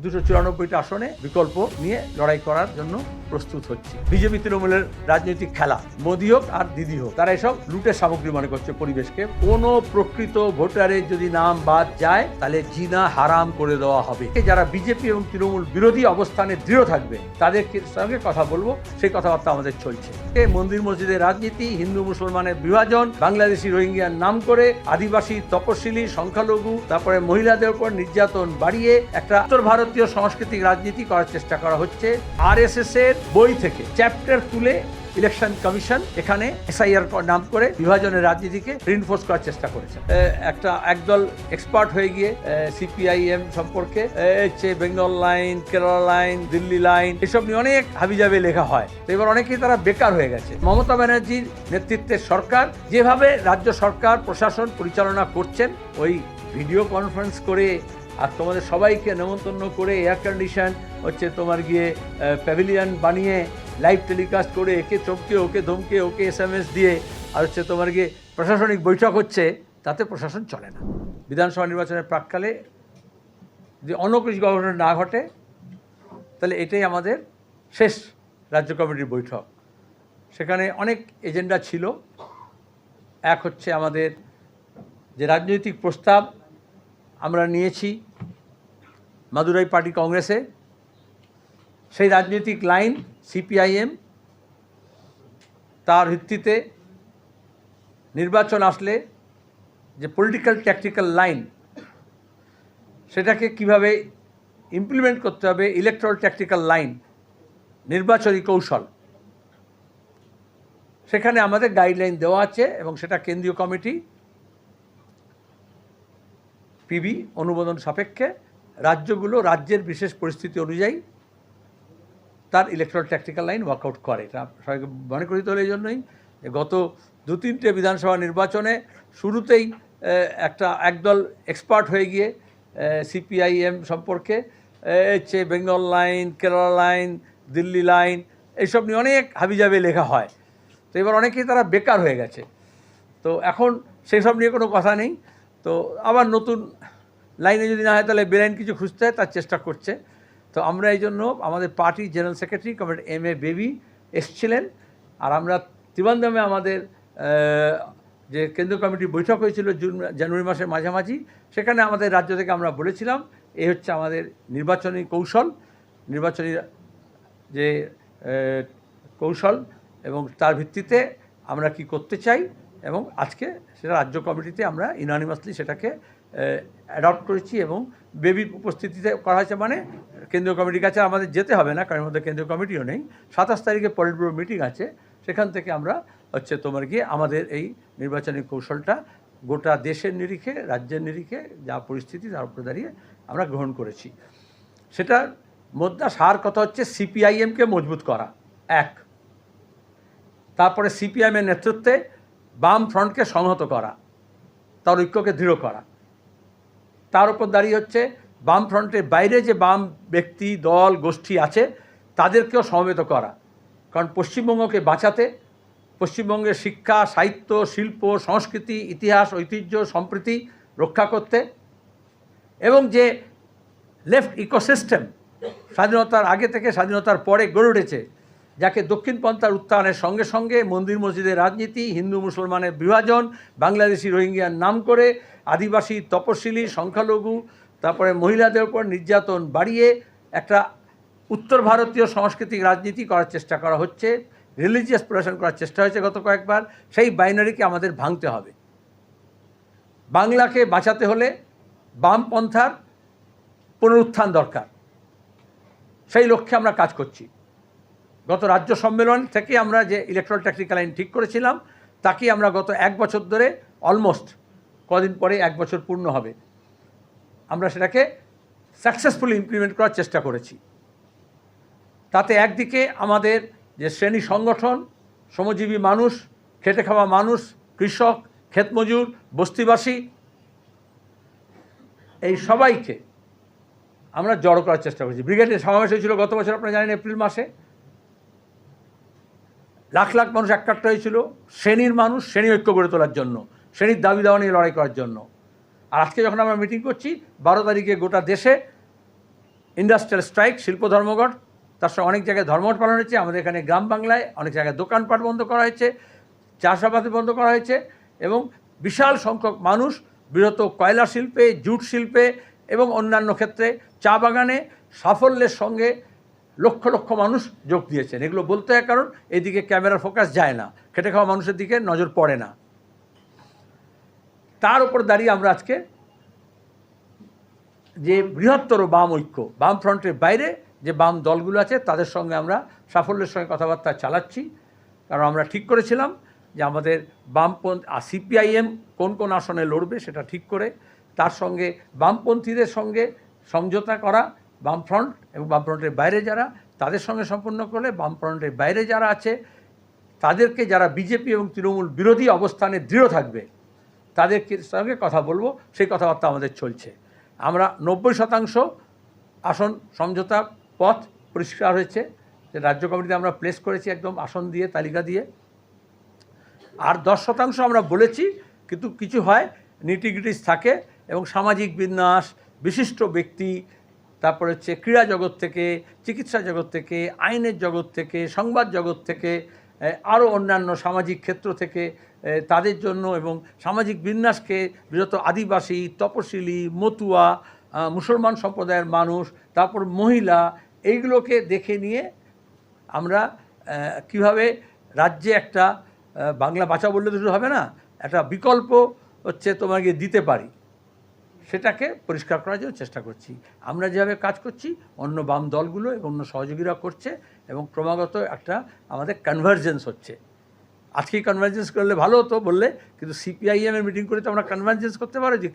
294টা আসনে বিকল্প নিয়ে লড়াই করার জন্য প্রস্তুত হচ্ছে। বিজেপি তৃণমূলের রাজনৈতিক খেলা, মোদি হোক আর দিদি হোক, তারা এসব লুটের সামগ্রী মনে করছে পরিবেশকে। কোনো প্রকৃত ভোটারের যদি নাম বাদ যায় তাহলে জিনা হারাম করে দেওয়া হবে। যারা বিজেপি এবং তৃণমূল বিরোধী অবস্থানে দৃঢ় থাকবে তাদের সঙ্গে কথা বলবো, সেই কথাবার্তা আমাদের চলছে। মন্দির মসজিদের রাজনীতি, হিন্দু মুসলমানের বিভাজন, বাংলাদেশি রোহিঙ্গিয়ার নাম করে আদিবাসী, তপশিলি, সংখ্যালঘু, তারপরে মহিলাদের উপর নির্যাতন বাড়িয়ে একটা উত্তর ভারতীয় সাংস্কৃতিক রাজনীতি করার চেষ্টা করা হচ্ছে। আরএসএস এর বই থেকে চ্যাপ্টার তুলে ইলেকশন কমিশন এখানে এসআইআর নাম করে বিভাজনের রাজনীতিকে রিনফোর্স করার চেষ্টা করেছে। একটা একদল এক্সপার্ট হয়ে গিয়ে সিপিআইএম সম্পর্কে Bengal line, Kerala line, Delhi line এসব নিয়ে অনেক হাবিজাবে লেখা হয়। তো এবার অনেকেই তারা বেকার হয়ে গেছে। মমতা ব্যানার্জির নেতৃত্বের সরকার যেভাবে রাজ্য সরকার প্রশাসন পরিচালনা করছেন, ওই ভিডিও কনফারেন্স করে আর তোমাদের সবাইকে নেমন্তন্ন করে এয়ার কন্ডিশন তোমার গিয়ে প্যাভিলিয়ন বানিয়ে লাইভ টেলিকাস্ট করে একে চমকে ওকে ধমকে ওকে SMS দিয়ে আর তোমার গিয়ে প্রশাসনিক বৈঠক হচ্ছে, তাতে প্রশাসন চলে না। বিধানসভা নির্বাচনের প্রাককালে যদি অনকৃষ গভর্নর না ঘটে তাহলে এটাই আমাদের শেষ রাজ্য কমিটির বৈঠক। সেখানে অনেক এজেন্ডা ছিল। এক হচ্ছে আমাদের যে রাজনৈতিক প্রস্তাব আমরা নিয়েছি মাদুরাই পার্টি কংগ্রেসে, সেই রাজনৈতিক লাইন সিপিআইএম, তার ভিত্তিতে নির্বাচন আসলে যে পলিটিক্যাল ট্যাকটিক্যাল লাইন, সেটাকে কিভাবে ইমপ্লিমেন্ট করতে হবে, ইলেকট্রাল ট্যাকটিক্যাল লাইন, নির্বাচনী কৌশল, সেখানে আমাদের গাইডলাইন দেওয়া আছে এবং সেটা কেন্দ্রীয় কমিটি পিবি অনুমোদন সাপেক্ষে রাজ্যগুলো রাজ্যের বিশেষ পরিস্থিতি অনুযায়ী তার ইলেকট্রাল ট্যাকটিক্যাল লাইন ওয়ার্কআউট করে। এটা সবাইকে মনে করিতে হলে এই জন্যই গত 2-3টে বিধানসভা নির্বাচনে শুরুতেই একদল এক্সপার্ট হয়ে গিয়ে সিপিআইএম সম্পর্কে Bengal line, Kerala line, Delhi line এইসব নিয়ে অনেক হাবিজাবে লেখা হয়। তো এবার অনেকেই তারা বেকার হয়ে গেছে। তো এখন সেই সব নিয়ে কোনো কথা নেই। তো আবার নতুন লাইনে যদি না হয় তাহলে বেলাইন কিছু খুঁজতে হয়, তার চেষ্টা করছে। তো আমরা এই জন্য আমাদের পার্টির general secretary comrade MA baby এসছিলেন, আর আমরা ত্রিবান্ধমে আমাদের যে কেন্দ্রীয় কমিটির বৈঠক হয়েছিল জানুয়ারি মাসের মাঝামাঝি, সেখানে আমাদের রাজ্য থেকে আমরা বলেছিলাম এই হচ্ছে আমাদের নির্বাচনী কৌশল, নির্বাচনী যে কৌশল এবং তার ভিত্তিতে আমরা কি করতে চাই, এবং আজকে সেটা রাজ্য কমিটিতে আমরা ইউনানিমাসলি সেটাকে অ্যাডপ্ট করেছি এবং বেবির উপস্থিতিতে করা হয়েছে। মানে কেন্দ্রীয় কমিটির কাছে আমাদের যেতে হবে না, কারণ মধ্যে কেন্দ্রীয় কমিটিও নেই। 27 তারিখে পলিট ব্যুরো মিটিং আছে, সেখান থেকে আমরা তোমার গিয়ে আমাদের এই নির্বাচনী কৌশলটা গোটা দেশের নিরিখে, রাজ্যের নিরিখে যা পরিস্থিতি তার উপরে দাঁড়িয়ে আমরা গ্রহণ করেছি। সেটার মধ্যে সার কথা হচ্ছে সিপিআইএমকে মজবুত করা এক, তারপরে সিপিআইএমের নেতৃত্বে বাম ফ্রন্টকে সংহত করা, তার ঐক্যকে দৃঢ় করা, তার উপর দাঁড়িয়ে হচ্ছে বাম ফ্রন্টের বাইরে যে বাম ব্যক্তি, দল, গোষ্ঠী আছে তাদেরকেও সমবেত করা। কারণ পশ্চিমবঙ্গকে বাঁচাতে, পশ্চিমবঙ্গের শিক্ষা, সাহিত্য, শিল্প, সংস্কৃতি, ইতিহাস, ঐতিহ্য, সম্প্রীতি রক্ষা করতে, এবং যে লেফট ইকোসিস্টেম স্বাধীনতার আগে থেকে স্বাধীনতার পরে গড়ে উঠেছে, যাকে দক্ষিণপন্থার উত্থানের সঙ্গে সঙ্গে মন্দির মসজিদের রাজনীতি, হিন্দু মুসলমানের বিভাজন, বাংলাদেশি রোহিঙ্গিয়ার নাম করে আদিবাসী, তপশিলি, সংখ্যালঘু, তারপরে মহিলাদের উপর নির্যাতন বাড়িয়ে একটা উত্তর ভারতীয় সাংস্কৃতিক রাজনীতি করার চেষ্টা করা হচ্ছে, রিলিজিয়াস প্রশাসন করার চেষ্টা হয়েছে গত কয়েকবার। সেই বাইনারিকে আমাদের ভাঙতে হবে। বাংলাকে বাঁচাতে হলে বামপন্থার পুনরুত্থান দরকার। সেই লক্ষ্যে আমরা কাজ করছি। গত রাজ্য সম্মেলন থেকে আমরা যে ইলেকট্রাল ট্যাকটিক্যাল লাইন ঠিক করেছিলাম, তাকে আমরা গত 1 বছর ধরে অলমোস্ট, কদিন পরে 1 বছর পূর্ণ হবে, আমরা সেটাকে সাকসেসফুলি ইমপ্লিমেন্ট করার চেষ্টা করেছি। তাতে একদিকে আমাদের যে শ্রেণী সংগঠন, শ্রমজীবী মানুষ, খেটে খাওয়া মানুষ, কৃষক, ক্ষেতমজুর, বস্তিবাসী, এই সবাইকে আমরা জড়ো করার চেষ্টা করেছি। ব্রিগেডের সমাবেশ হয়েছিল গত বছর, আপনারা জানেন, এপ্রিল মাসে। লাখ লাখ মানুষ একাট্টা হয়েছিল শ্রেণীর মানুষ, শ্রেণী ঐক্য গড়ে তোলার জন্য, শ্রেণীর দাবি দাওয়া নিয়ে লড়াই করার জন্য। আর আজকে যখন আমরা মিটিং করছি 12 তারিখে গোটা দেশে ইন্ডাস্ট্রিয়াল স্ট্রাইক, শিল্প ধর্মঘট, তার সঙ্গে অনেক জায়গায় ধর্মঘট পালন হয়েছে। আমাদের এখানে গ্রাম বাংলায় অনেক জায়গায় দোকানপাট বন্ধ করা হয়েছে, চাষাবাদ বন্ধ করা হয়েছে, এবং বিশাল সংখ্যক মানুষ বৃহৎ কয়লা শিল্পে, জুট শিল্পে এবং অন্যান্য ক্ষেত্রে, চা বাগানে সাফল্যের সঙ্গে লক্ষ লক্ষ মানুষ যোগ দিয়েছেন। এগুলো বলতে হয় কারণ এদিকে ক্যামেরার ফোকাস যায় না, খেটে খাওয়া মানুষের দিকে নজর পড়ে না। তার উপর দাঁড়িয়ে আমরা আজকে যে বৃহত্তর বাম ঐক্য, বাম ফ্রন্টের বাইরে যে বাম দলগুলো আছে তাদের সঙ্গে আমরা সাফল্যের সঙ্গে কথাবার্তা চালাচ্ছি। কারণ আমরা ঠিক করেছিলাম যে আমাদের বামপন্থী সিপিআইএম কোন কোন আসনে লড়বে সেটা ঠিক করে, তার সঙ্গে বামপন্থীদের সঙ্গে সমঝোতা করা, বামফ্রন্ট এবং বামফ্রন্টের বাইরে যারা, তাদের সঙ্গে সম্পন্ন করলে বামফ্রন্টের বাইরে যারা আছে তাদেরকে, যারা বিজেপি এবং তৃণমূল বিরোধী অবস্থানে দৃঢ় থাকবে তাদের সঙ্গে কথা বলবো, সেই কথাবার্তা আমাদের চলছে। আমরা 90% আসন সমঝোতা পথ পরিষ্কার হয়েছে, যে রাজ্য কমিটিতে আমরা প্লেস করেছি একদম আসন দিয়ে, তালিকা দিয়ে। আর 10% আমরা বলেছি, কিন্তু কিছু হয় নিটিগ্রিটিস থাকে, এবং সামাজিক বিন্যাস, বিশিষ্ট ব্যক্তি, তারপর হচ্ছে ক্রীড়া জগৎ থেকে, চিকিৎসা জগৎ থেকে, আইনের জগৎ থেকে, সংবাদ জগৎ থেকে, আরও অন্যান্য সামাজিক ক্ষেত্র থেকে তাদের জন্য, এবং সামাজিক বিন্যাসকে বিরত আদিবাসী, তপশিলি, মতুয়া, মুসলমান সম্প্রদায়ের মানুষ, তারপর মহিলা, এইগুলোকে দেখে নিয়ে আমরা কিভাবে রাজ্যে একটা বাংলা বাঁচা বললে তো হবে না, একটা বিকল্প হচ্ছে তোমাকে দিতে পারি, সেটাকে পরিষ্কার করার জন্য চেষ্টা করছি। আমরা যেভাবে কাজ করছি অন্য বাম দলগুলো এবং অন্য সহযোগীরা করছে, এবং ক্রমাগত একটা আমাদের কনভার্জেন্স হচ্ছে। আজকেই কনভার্জেন্স করলে ভালো হতো বললে, কিন্তু সিপিআইএমের মিটিং করে তো আমরা কনভার্জেন্স করতে পারো। যে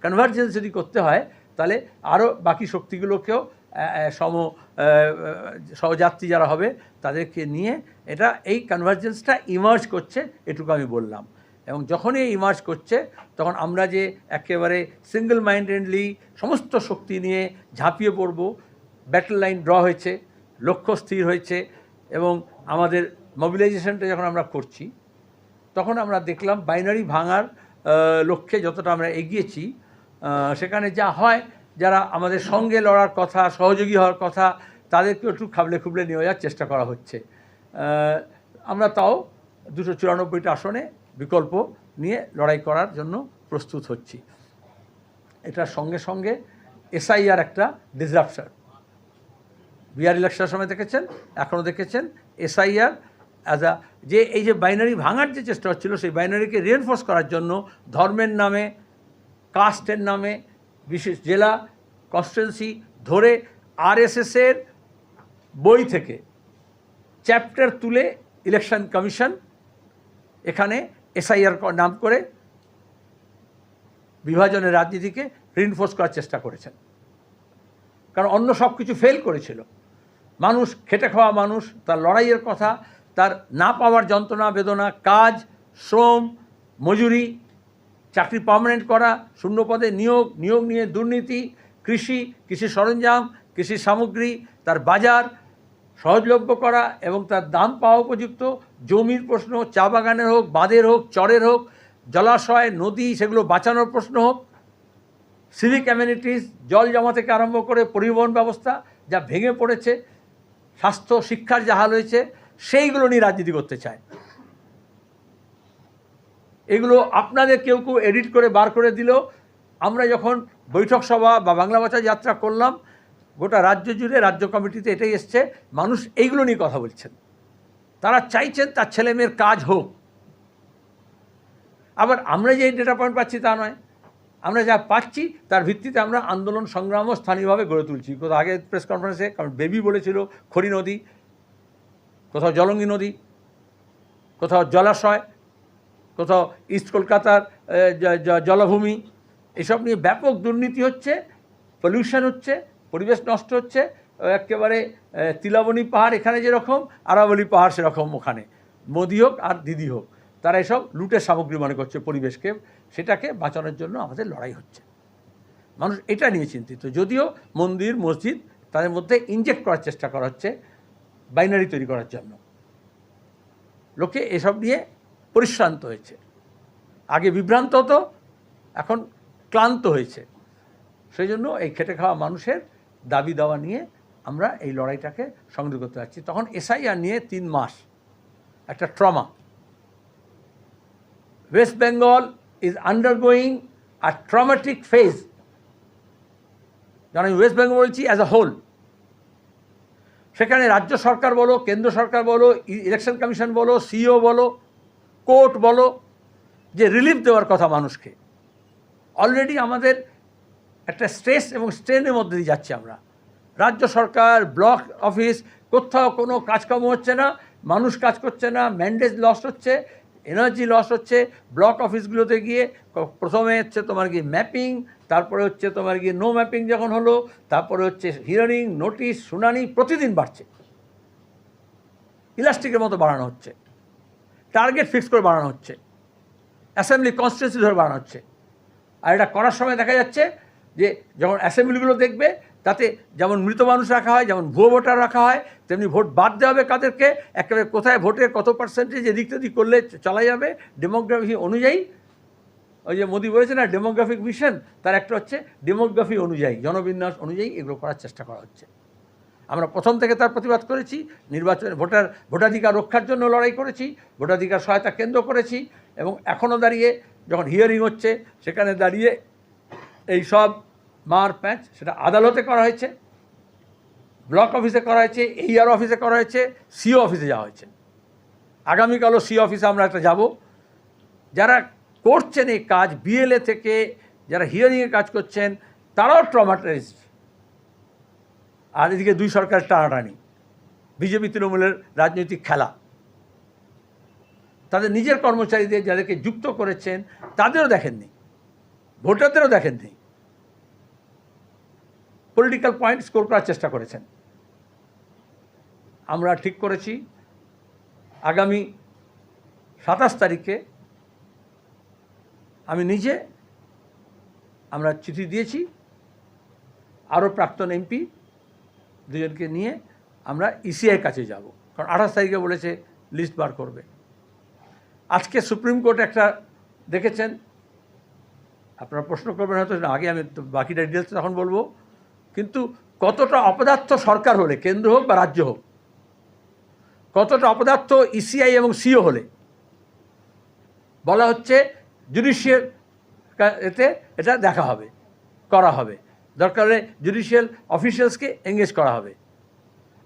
কনভার্জেন্স যদি করতে হয় তাহলে আরও বাকি শক্তিগুলোকেও সহযাত্রী যারা হবে তাদেরকে নিয়ে এটা, এই কনভার্জেন্সটা ইমার্জ করছে, এটুকু আমি বললাম। এবং যখনই ইমার্জ করছে তখন আমরা যে একেবারে সিঙ্গল মাইন্ডেডলি সমস্ত শক্তি নিয়ে ঝাঁপিয়ে পড়ব, ব্যাটল লাইন ড্র হয়েছে, লক্ষ্য স্থির হয়েছে, এবং আমাদের মোবিলাইজেশনটা যখন আমরা করছি তখন আমরা দেখলাম বাইনারি ভাঙার লক্ষ্যে যতটা আমরা এগিয়েছি, সেখানে যা হয়, যারা আমাদের সঙ্গে লড়ার কথা, সহযোগী হওয়ার কথা, তাদেরকে একটু খাবলে খুবলে নিয়ে যাওয়ার চেষ্টা করা হচ্ছে। আমরা তাও 294টা আসনে বিকল্প নিয়ে লড়াই করার জন্য প্রস্তুত হচ্ছি। এটার সঙ্গে সঙ্গে এসআইআর একটা ডিসরাপশন, বিহার ইলেকশনের সময় দেখেছেন, এখনও দেখেছেন, এসআইআর যে এই যে বাইনারি ভাঙার যে চেষ্টা হচ্ছিল, সেই বাইনারিকে রিএনফোর্স করার জন্য ধর্মের নামে, কাস্টের নামে বিশেষ জেলা, কনস্টিটুয়েন্সি ধরে আরএসএসের বই থেকে চ্যাপ্টার তুলে ইলেকশন কমিশন এখানে এসআইআর নাম করে বিভাজনের রাজনীতিকে রিএনফোর্স করার চেষ্টা করেছেন। কারণ অন্য সব কিছু ফেল করেছিল। মানুষ, খেটে খাওয়া মানুষ, তার লড়াইয়ের কথা, তার না পাওয়ার যন্ত্রণা বেদনা, কাজ, শ্রম, মজুরি, চাকরি পার্মানেন্ট করা, শূন্য পদে নিয়োগ নিয়ে দুর্নীতি, কৃষি সরঞ্জাম, কৃষি সামগ্রী, তার বাজার সহজলভ্য করা এবং তার দাম পাওয়া উপযুক্ত, জমির প্রশ্ন, চা বাগানের হোক, বাঁধের হোক, চরের হোক, জলাশয়, নদী, সেগুলো বাঁচানোর প্রশ্ন হোক, সিভিক অ্যামেনিটিস, জল জমা থেকে আরম্ভ করে পরিবহন ব্যবস্থা যা ভেঙে পড়েছে, স্বাস্থ্য, শিক্ষার যা হাল হয়েছে, সেইগুলো নিয়ে রাজনীতি করতে চায়। এগুলো আপনাদের কেউ এডিট করে বার করে দিল। আমরা যখন বৈঠক সভা বা বাংলা ভাষা যাত্রা করলাম, গোটা রাজ্য জুড়ে রাজ্য কমিটিতে এটাই এসছে, মানুষ এইগুলো নিয়ে কথা বলছেন। তারা চাইছেন তার ছেলে মেয়ের কাজ হোক। আবার আমরা যে ডেটা পয়েন্ট পাচ্ছি তা নয়, আমরা যা পাচ্ছি তার ভিত্তিতে আমরা আন্দোলন সংগ্রামও স্থানীয়ভাবে গড়ে তুলছি। কোথাও আগে প্রেস কনফারেন্সে, কারণ বেবি বলেছিল খড়ি নদী, কোথাও জলঙ্গি নদী, কোথাও জলাশয়, কোথাও ইস্ট কলকাতার জলভূমি, এসব নিয়ে ব্যাপক দুর্নীতি হচ্ছে, পলিউশন হচ্ছে, পরিবেশ নষ্ট হচ্ছে। একেবারে তিলাবনী পাহাড় এখানে যেরকম, আরাবলী পাহাড় সেরকম ওখানে, মোদি হোক আর দিদি হোক, তারা এসব লুটের সামগ্রী মনে করছে পরিবেশকে, সেটাকে বাঁচানোর জন্য আমাদের লড়াই হচ্ছে। মানুষ এটা নিয়ে চিন্তিত। যদিও মন্দির, মসজিদ, তাদের মধ্যে ইনজেক্ট করার চেষ্টা করা হচ্ছে বাইনারি তৈরি করার জন্য। লোকে এসব নিয়ে পরিশ্রান্ত হয়েছে। আগে বিভ্রান্ত হতো, এখন ক্লান্ত হয়েছে। সেই জন্য এই খেটে খাওয়া মানুষের দাবি দাওয়া নিয়ে আমরা এই লড়াইটাকে সংযোগ করতে পারছি। তখন এসআইআর নিয়ে 3 মাস একটা trauma. West Bengal is undergoing a traumatic phase. যেন আমি ওয়েস্ট বেঙ্গল বলছি অ্যাজ আ হোল। সেখানে রাজ্য সরকার বলো, কেন্দ্র সরকার বলো, ইলেকশন কমিশন বলো, সিইও বলো, কোর্ট বলো, যে রিলিফ দেওয়ার কথা মানুষকে, অলরেডি আমাদের একটা স্ট্রেস এবং স্ট্রেনের মধ্যে দিয়ে যাচ্ছি আমরা। রাজ্য সরকার, ব্লক অফিস, কোথাও কোনো কাজকর্ম হচ্ছে না, মানুষ কাজ করছে না, ম্যান্ডেট লস হচ্ছে, এনার্জি লস হচ্ছে। ব্লক অফিসগুলোতে গিয়ে প্রথমে হচ্ছে তোমার গিয়ে ম্যাপিং, তারপরে হচ্ছে তোমার গিয়ে নো ম্যাপিং যখন হলো, তারপরে হচ্ছে হিয়ারিং, নোটিশ, শুনানি প্রতিদিন বাড়ছে, ইলাস্টিকের মতো বাড়ানো হচ্ছে, টার্গেট ফিক্স করে বাড়ানো হচ্ছে, অ্যাসেম্বলি কনস্টিটিউন্সি ধরে বাড়ানো হচ্ছে। আর এটা করার সময় দেখা যাচ্ছে যে যখন অ্যাসেম্বলিগুলো দেখবে, তাতে যেমন মৃত মানুষ রাখা হয়, যেমন ভুয়ো ভোটার রাখা হয়, তেমনি ভোট বাদ দেওয়া হবে কাদেরকে, একেবারে কোথায় ভোটের কত পার্সেন্টেজ এদিক তেদিক করলে চলা যাবে ডেমোগ্রাফি অনুযায়ী। ওই যে মোদি বলেছে না ডেমোগ্রাফিক মিশন, তার একটা হচ্ছে ডেমোগ্রাফি অনুযায়ী, জনবিন্যাস অনুযায়ী এগুলো করার চেষ্টা করা হচ্ছে। আমরা প্রথম থেকে তার প্রতিবাদ করেছি, নির্বাচনে ভোটাধিকার রক্ষার জন্য লড়াই করেছি, ভোটাধিকার সহায়তা কেন্দ্র করেছি, এবং এখনও দাঁড়িয়ে যখন হিয়ারিং হচ্ছে সেখানে দাঁড়িয়ে এই সব মার প্যাঁচ সেটা আদালতে করা হয়েছে, ব্লক অফিসে করা হয়েছে, এইআর অফিসে করা হয়েছে, সিও অফিসে যাওয়া হয়েছে। আগামীকালও সিও অফিসে আমরা একটা যাব। যারা করছেন এই কাজ, বিএলএ থেকে যারা হিয়ারিংয়ে কাজ করছেন, তারাও ট্রমাটাইজড। আর এদিকে দুই সরকার টানাটানি, বিজেপি তৃণমূলের রাজনৈতিক খেলা। তাদের নিজের কর্মচারীদের যাদেরকে যুক্ত করেছেন তাদেরও দেখেননি, ভোটারদেরও দেখেননি, পলিটিক্যাল পয়েন্ট স্কোর করার চেষ্টা করেছেন। আমরা ঠিক করেছি আগামী 27 তারিখে আমি নিজে, আমরা চিঠি দিয়েছি আরও প্রাক্তন এমপি দুজনকে নিয়ে আমরা ইসিআইয়ের কাছে যাব, কারণ 28 তারিখে বলেছে লিস্ট বার করবে। আজকে সুপ্রিম কোর্ট একটা দেখেছেন, আপনারা প্রশ্ন করবেন হয়তো, আগে আমি বাকিটা ডিটেলস তখন বলবো, কিন্তু কতটা অপদার্থ সরকার হলে, কেন্দ্র হোক বা রাজ্য হোক, কতটা অপদার্থ ইসিআই এবং সিও হলে, বলা হচ্ছে জুডিশিয়াল এতে এটা দেখা হবে, করা হবে, দরকার হলে জুডিশিয়াল অফিসিয়ালসকে এঙ্গেজ করা হবে।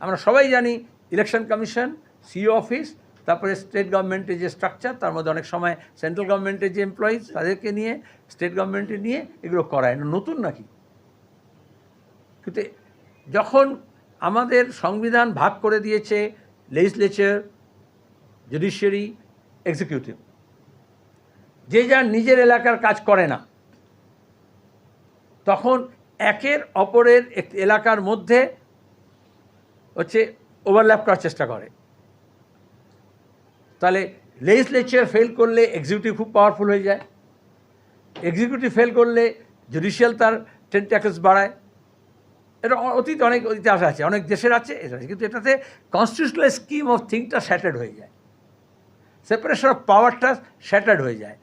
আমরা সবাই জানি ইলেকশন কমিশন, সিও অফিস, তারপরে স্টেট গভর্নমেন্টের যে স্ট্রাকচার, তার মধ্যে অনেক সময় সেন্ট্রাল গভর্নমেন্টের যে এমপ্লয়িজ তাদেরকে নিয়ে, স্টেট গভর্নমেন্টে নিয়ে এগুলো করায়। নতুন নাকি? কিন্তু যখন আমাদের সংবিধান ভাগ করে দিয়েছে লেজিসলেচার, জুডিশিয়ারি, এক্সিকিউটিভ, যে যার নিজের এলাকার কাজ করে না, তখন একের অপরের এলাকার মধ্যে হচ্ছে ওভারল্যাপ করার চেষ্টা করে। তাহলে লেজিসলেচার ফেল করলে এক্সিকিউটিভ খুব পাওয়ারফুল হয়ে যায়, এক্সিকিউটিভ ফেল করলে জুডিশিয়াল তার টেন্টাকলস বাড়ায়। এটা অতীতে অনেক ইতিহাস আছে, অনেক দেশের আছে, কিন্তু এটাতে কনস্টিটিউশনাল স্কিম অফ থিংসটা শ্যাটার্ড হয়ে যায়, সেপারেশন অফ পাওয়ারটা শ্যাটার্ড হয়ে যায়।